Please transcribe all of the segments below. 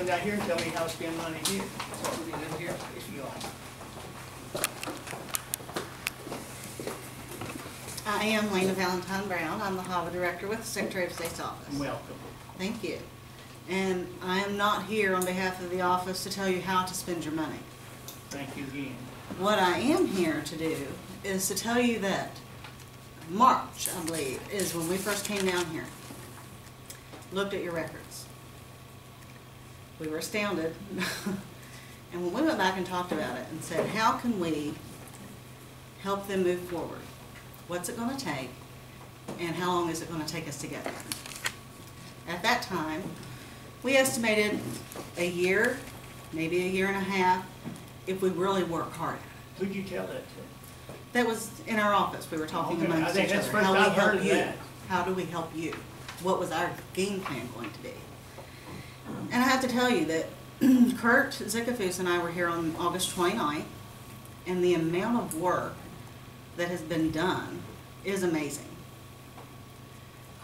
down here and tell me how to spend money here. That's what we do here, if you like. I am Lena Valentine Brown. I'm the HAVA Director with the Secretary of State's office. Welcome. Thank you. And I am not here on behalf of the office to tell you how to spend your money. Thank you again. What I am here to do is to tell you that March, I believe, is when we first came down here, looked at your records. We were astounded. And when we went back and talked about it and said, how can we help them move forward? What's it going to take? And how long is it going to take us to get there? At that time, we estimated a year, maybe a year and a half, if we really work hard at it. Who'd you tell that to? That was in our office. We were talking Okay, I amongst think each that's other. the first How we I've heard help of you? that. How do we help you? What was our game plan going to be? And I have to tell you that Kurt Zickafus and I were here on August 29th, and the amount of work that has been done is amazing.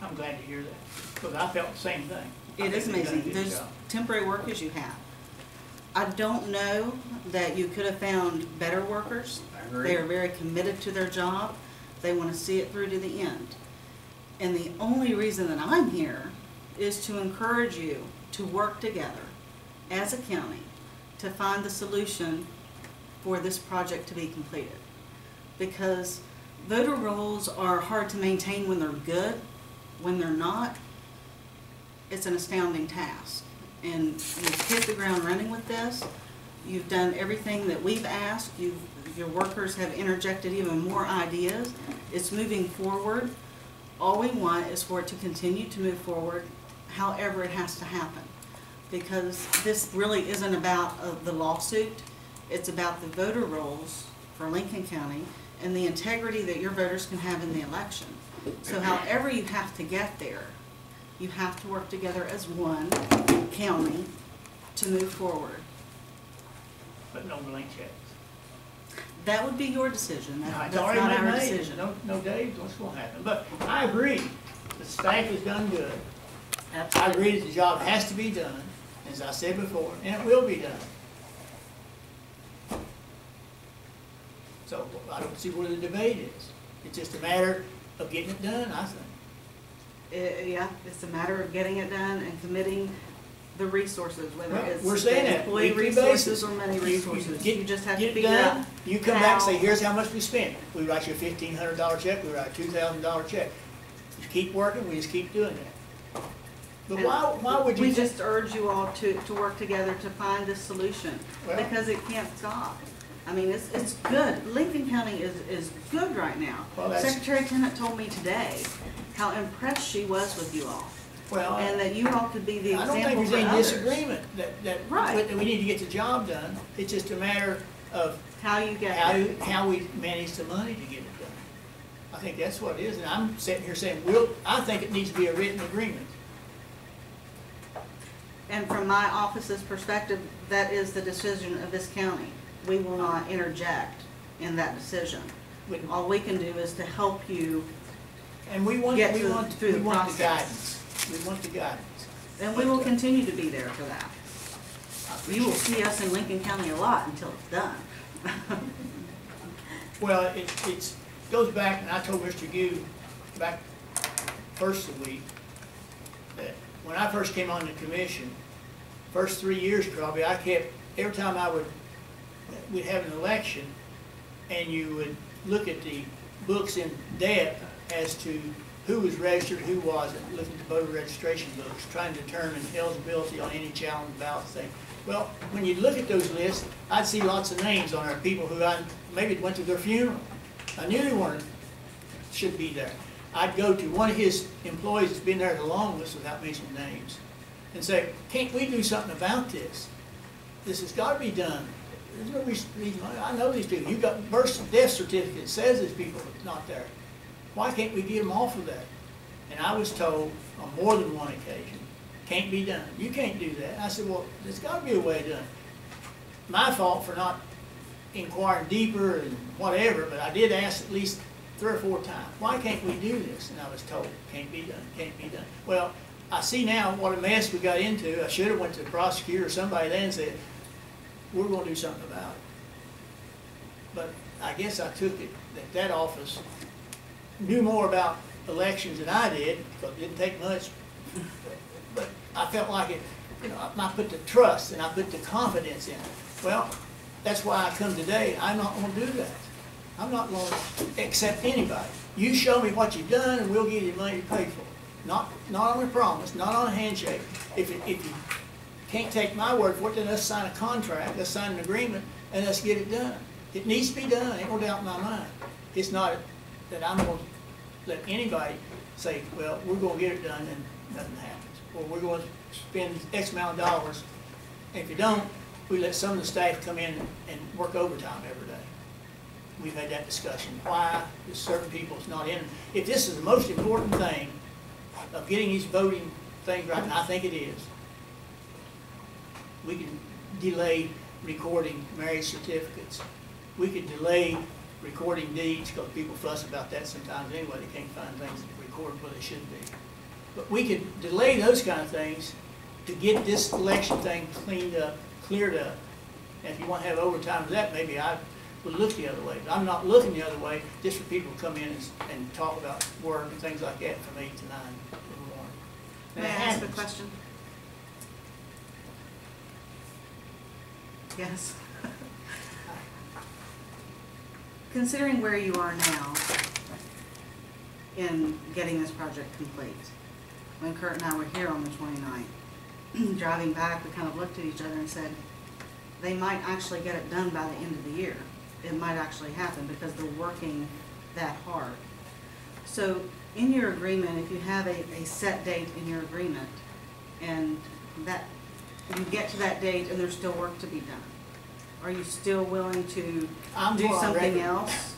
I'm glad to hear that, because I felt the same thing. I It think is they've done a amazing. good Those job. temporary workers you have. I don't know that you could have found better workers. I agree. They are very committed to their job. They want to see it through to the end. And the only reason that I'm here is to encourage you to work together as a county to find the solution for this project to be completed. Because voter rolls are hard to maintain when they're good. When they're not, it's an astounding task. And you've hit the ground running with this. You've done everything that we've asked. Your workers have interjected even more ideas. It's moving forward. All we want is for it to continue to move forward, however it has to happen. Because this really isn't about the lawsuit. It's about the voter rolls for Lincoln County and the integrity that your voters can have in the election. So however you have to get there, you have to work together as one county to move forward. But no blank checks. That would be your decision. No, That's it's already not been our made. decision. No days, what's going to happen? But I agree, the staff has done good. I Absolutely. agree that the job has to be done, as I said before, and it will be done. So I don't see where the debate is. It's just a matter of getting it done, I think. Yeah, it's a matter of getting it done and committing the resources, whether Well, it's we're saying that employee weekly resources basis. or money You resources. You just have to get it figure done. out. You come back and say, how- here's how much we spent. We write you a $1,500 check, we write a $2,000 check. You keep working, we just keep doing that. But And why would you? We just urge you all to work together to find this solution, Well- because it can't stop. I mean, it's good. Lincoln County is good right now. Well, that's- Secretary Tennant told me today how impressed she was with you all, Well, and that you all could be the I don't think example there's for any others. disagreement that Right. we need to get the job done. It's just a matter of How you get there. how we manage the money to get it done. I think that's what it is, and I'm sitting here saying, I think it needs to be a written agreement. And from my office's perspective, that is the decision of this county. We will not interject in that decision. Wouldn't- All we can do is to help you, And we want, Get we through- want, through we the want the process. guidance. We want the guidance. and we will continue to be there for that. I You will appreciate see us in Lincoln County a lot until it's done. Well, goes back, and I told Mr. Gu back first of the week, that when I first came on the commission, first 3 years probably, every time we'd have an election, and you would look at the books in depth as to who was registered, who wasn't, looking at the voter registration books, trying to determine eligibility on any challenge ballot thing. Well, when you look at those lists, I'd see lots of names on there, people who I maybe went to their funeral. I knew they should be there. I'd go to one of his employees that's been there the longest, without mentioning names, and say, can't we do something about this? This has got to be done. There's no reason, I know these people. You've got birth death certificate that says these people are not there. Why can't we get them off of that? And I was told on more than one occasion, can't be done. You can't do that. I said, well, there's got to be a way to do it. My fault for not inquiring deeper and whatever, but I did ask at least 3 or 4 times, why can't we do this? And I was told, can't be done, can't be done. Well, I see now what a mess we got into. I should have went to the prosecutor or somebody then and said, we're gonna do something about it. But I guess I took it that that office knew more about elections than I did, because it didn't take much. But I felt like it, you know, I put the trust and I put the confidence in it. Well, that's why I come today. I'm not gonna do that. I'm not gonna accept anybody. You show me what you've done and we'll give you the money to pay for it. Not on a promise, not on a handshake. If you can't take my word for it, then let's sign a contract, let's sign an agreement, and let's get it done. It needs to be done, ain't no doubt in my mind. It's not that I'm gonna let anybody say, well, we're gonna get it done and nothing happens. Or we're gonna spend X amount of dollars. And if you don't, we let some of the staff come in and work overtime every day. We've had that discussion. Why is certain people's not in? If this is the most important thing of getting these voting things right, and I think it is, we can delay recording marriage certificates. We could delay recording deeds, because people fuss about that sometimes anyway. They can't find things that record where they should be. But we could delay those kind of things to get this election thing cleaned up, cleared up. And if you want to have overtime for that, maybe I would look the other way. But I'm not looking the other way just for people to come in and talk about work and things like that from 8 to 9 in the morning. May I ask a question? Yes. Considering where you are now in getting this project complete, when Kurt and I were here on the 29th, driving back, we kind of looked at each other and said, they might actually get it done by the end of the year. It might actually happen because they're working that hard. So in your agreement, if you have a set date in your agreement and that you get to that date and there's still work to be done, are you still willing to do something else?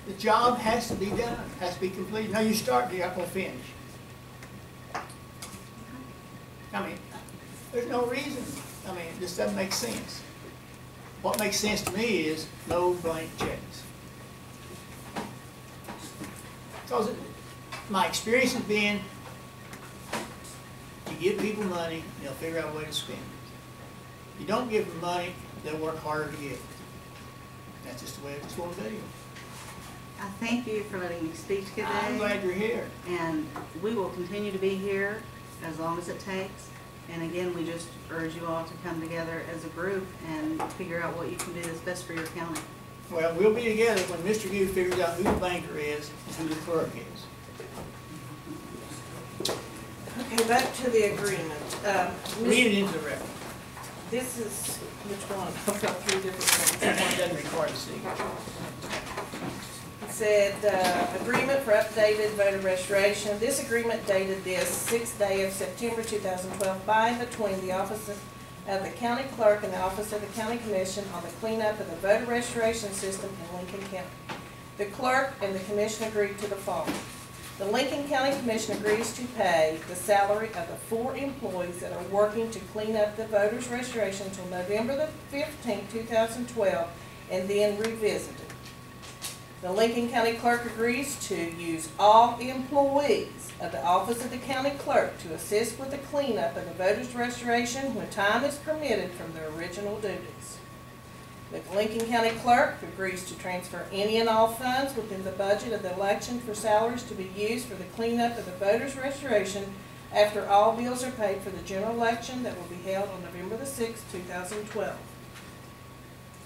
The job has to be done, has to be completed. Now you start, you're not gonna finish. I mean, there's no reason. I mean, this doesn't make sense. What makes sense to me is no blank checks. Because my experience has been, you give people money, they'll figure out a way to spend it. You don't give them money, they'll work harder to get it. That's just the way it's going to be. I thank you for letting me speak today. I'm glad you're here. And we will continue to be here as long as it takes. And again, we just urge you all to come together as a group and figure out what you can do that's best for your county. Well, we'll be together when Mr. Gu figures out who the banker is and who the clerk is. Okay, back to the agreement. Read it into the record. This is, which one? I've got 3 different ones. That one doesn't require a signature. It said, agreement for updated voter registration. This agreement dated this 6th day of September 2012 by and between the office of the county clerk and the office of the county commission on the cleanup of the voter registration system in Lincoln County. The clerk and the commission agreed to the following. The Lincoln County Commission agrees to pay the salary of the 4 employees that are working to clean up the voters' registration until November the 15th, 2012, and then revisit it. The Lincoln County Clerk agrees to use all employees of the Office of the County Clerk to assist with the cleanup of the voters' registration when time is permitted from their original duties. The Lincoln County Clerk agrees to transfer any and all funds within the budget of the election for salaries to be used for the cleanup of the voters' registration after all bills are paid for the general election that will be held on November the 6th, 2012.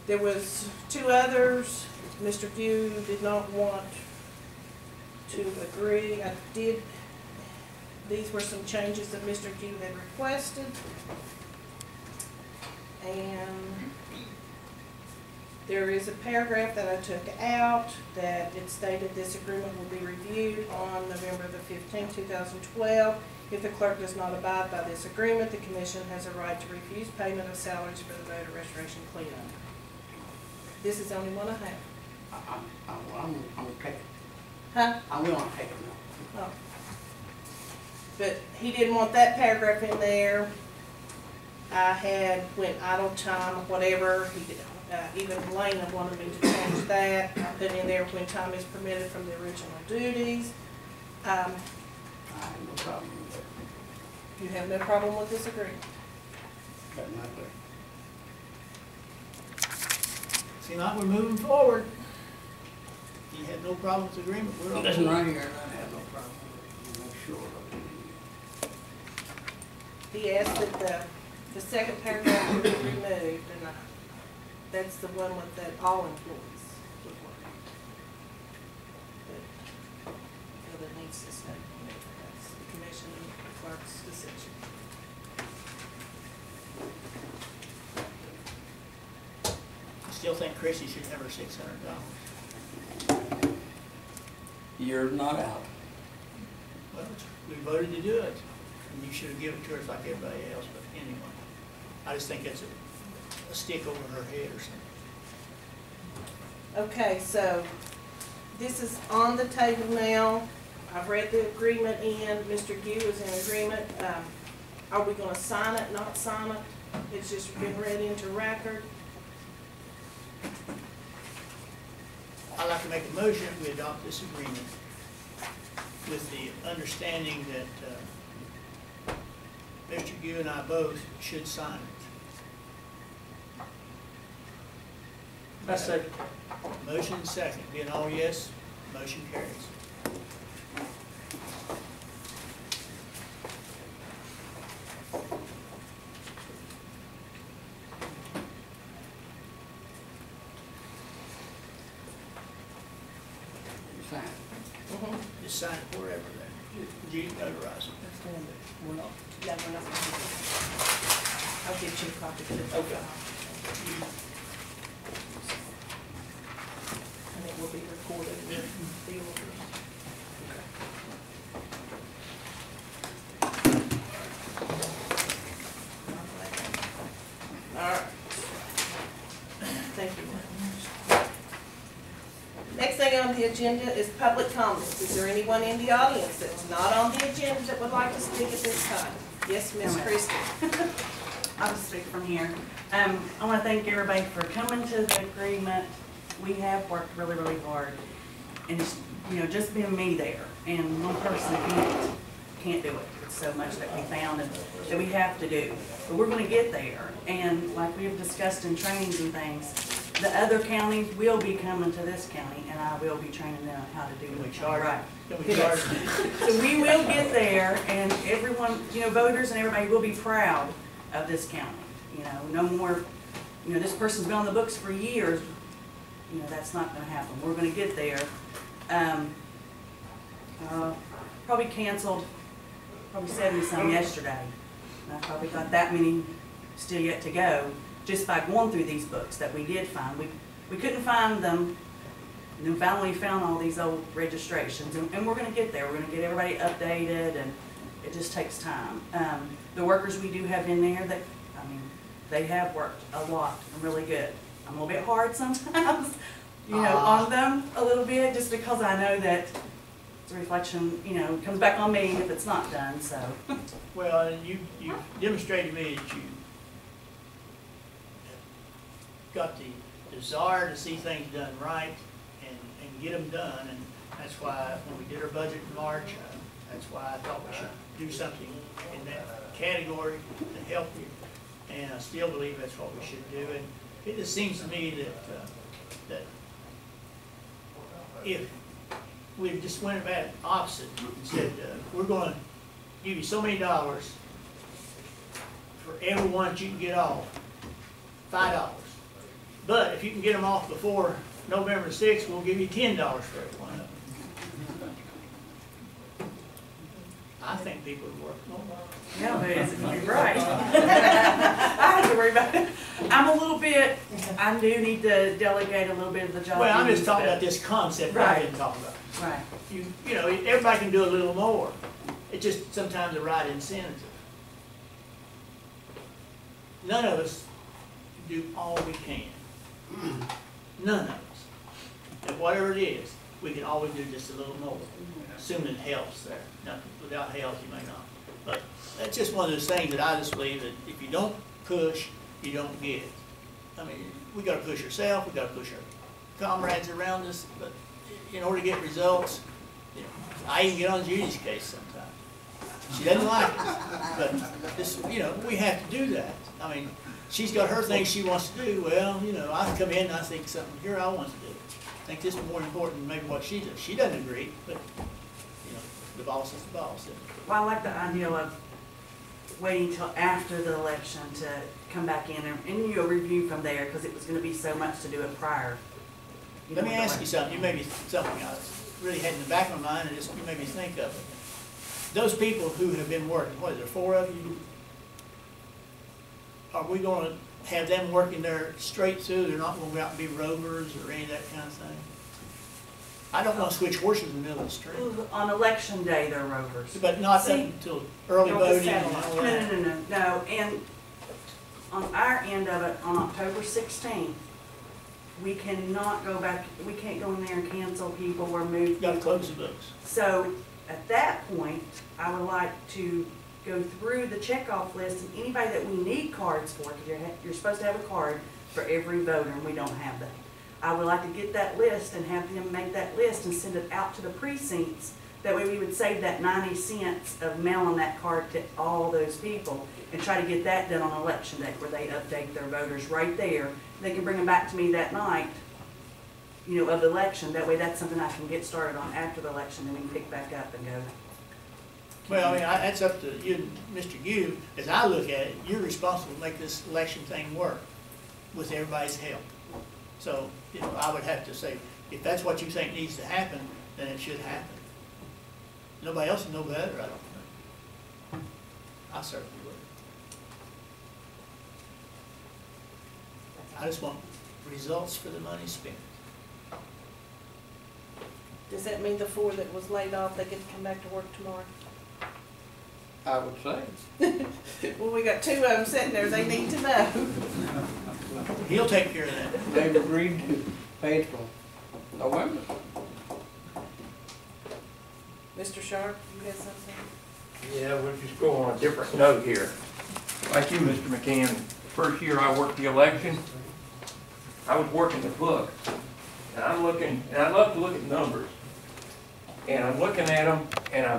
There was 2 others. Mr. Gu did not want to agree. These were some changes that Mr. Gu had requested. And there is a paragraph that I took out that it stated this agreement will be reviewed on November the 15th, 2012. If the clerk does not abide by this agreement, the commission has a right to refuse payment of salaries for the voter registration cleanup. This is the only one I have. I'm gonna take it. Huh? I will not take it now. Oh. But he didn't want that paragraph in there. I had, when idle time, whatever, he did, even Lena wanted me to change that. I put in there when time is permitted from the original duties. I have no problem with You have no problem with this agreement? Got nothing. Seems like we're moving forward. You had no problem with the agreement, we're on. Listen right here, I have no problem with it, I'm sure of it. He asked that the second paragraph would be removed, and that's the one with that all employees would work. But, feel that needs to stay, that's the commission and clerk's decision. I still think Chrissy should have her $600. You're not out. Well, we voted to do it, and you should have given it to her like everybody else, but anyway. I just think it's a stick over her head or something. Okay, so this is on the table now. I've read the agreement in, Mr. Gu is in agreement. Are we gonna sign it, not sign it? It's just been read into record. I'd like to make a motion that we adopt this agreement with the understanding that Mr. Gu and I both should sign it. I second. Motion and second, being all yes, motion carries. You sign. Just sign it wherever there. You notarize it. We're not. Yeah, we're not. I'll get you a copy of it. Okay. And it will be recorded with the orders. All right. Thank you. Next thing on the agenda is public comments. Is there anyone in the audience that's not on the agenda that would like to speak at this time? Yes, Ms. No, ma'am. Christie. I'll just speak from here. I want to thank everybody for coming to the agreement. We have worked really, really hard. And it's, you know, just being me there and one person can't do it. It's so much that we found and that we have to do. But we're going to get there. And like we have discussed in trainings and things, the other counties will be coming to this county and I will be training them how to do Can we it charge? right. Can we charge? So we will get there, and everyone, you know, voters and everybody will be proud of this county. You know, no more, you know, this person's been on the books for years. You know, that's not gonna happen. We're gonna get there. Probably canceled, probably 70-some yesterday. And I probably got that many still yet to go, just by going through these books that we did find. We couldn't find them. And then finally we found all these old registrations, and we're gonna get there. We're gonna get everybody updated, and it just takes time. The workers we do have in there, they have worked a lot and really good. I'm a little bit hard sometimes, you know, on them a little bit, just because I know that it's a reflection, you know, comes back on me if it's not done, so. Well, and you demonstrated to me that you got the desire to see things done right and get them done, and that's why when we did our budget in March, that's why I thought we should do something in that category to help you, and I still believe that's what we should do, and it just seems to me that if we just went about it opposite and said, we're gonna give you so many dollars for every one that you can get off, $5. But if you can get them off before November 6th, we'll give you $10 for every one of them. I think people would work more. Yeah, but you're right. I have to worry about it. I'm a little bit, I do need to delegate a little bit of the job. Well, I'm just duties, talking but- about this concept I didn't talk about. Right. You know, everybody can do a little more. It's just sometimes the right incentive. None of us do all we can. None of us. And whatever it is, we can always do just a little more, assuming it helps there. Now, without help, you may not. But that's just one of those things that I just believe that if you don't push, you don't get. I mean, we gotta push ourselves, we gotta push our comrades around us, but in order to get results, you know, I even get on Judy's case sometimes. She doesn't like it. But this, you know, we have to do that. I mean, she's got her things she wants to do. Well, you know, I come in and I think something here I want to do. I think this is more important than maybe what she does. She doesn't agree, but, you know, the boss is the boss. Well, I like the idea of waiting till after the election to come back in and you'll review from there, because it was gonna be so much to do it prior. Let me ask you something. You made me something I really had in the back of my mind, and just you made me think of it. Those people who have been working, what is there, 4 of you? Are we gonna have them working there straight through? They're not gonna go out and be rovers or any of that kind of thing? I don't wanna switch horses in the middle of the street, On election day, they're rovers. but not See, until early Not the voting and satellite. all No, that. no, and on our end of it, on October 16th, we cannot go back, we can't go in there and cancel people or move You gotta people. close the books. So at that point, I would like to go through the checkoff list and anybody that we need cards for, because you're supposed to have a card for every voter, and we don't have that. I would like to get that list and have them make that list and send it out to the precincts. That way we would save that 90 cents of mailing that card to all those people and try to get that done on election day where they update their voters right there. They can bring them back to me that night, you know, of the election. That way that's something I can get started on after the election, and we can pick back up and go. Well, I mean, that's up to you, Mr. Yu. As I look at it, you're responsible to make this election thing work with everybody's help. So, you know, I would have to say, if that's what you think needs to happen, then it should happen. Nobody else will know better, I don't think. I certainly would. I just want results for the money spent. Does that mean the 4 that was laid off, they get to come back to work tomorrow? I would say. Well, we got 2 of them sitting there, they need to know. He'll take care of that. They've agreed to pay till November. Mr. Sharp, you got something? Yeah, we'll just go on a different note here. Like you, Mr. McCann, first year I worked the election, I was working the book. And I'm looking, and I love to look at numbers. And I'm looking at them, and I'm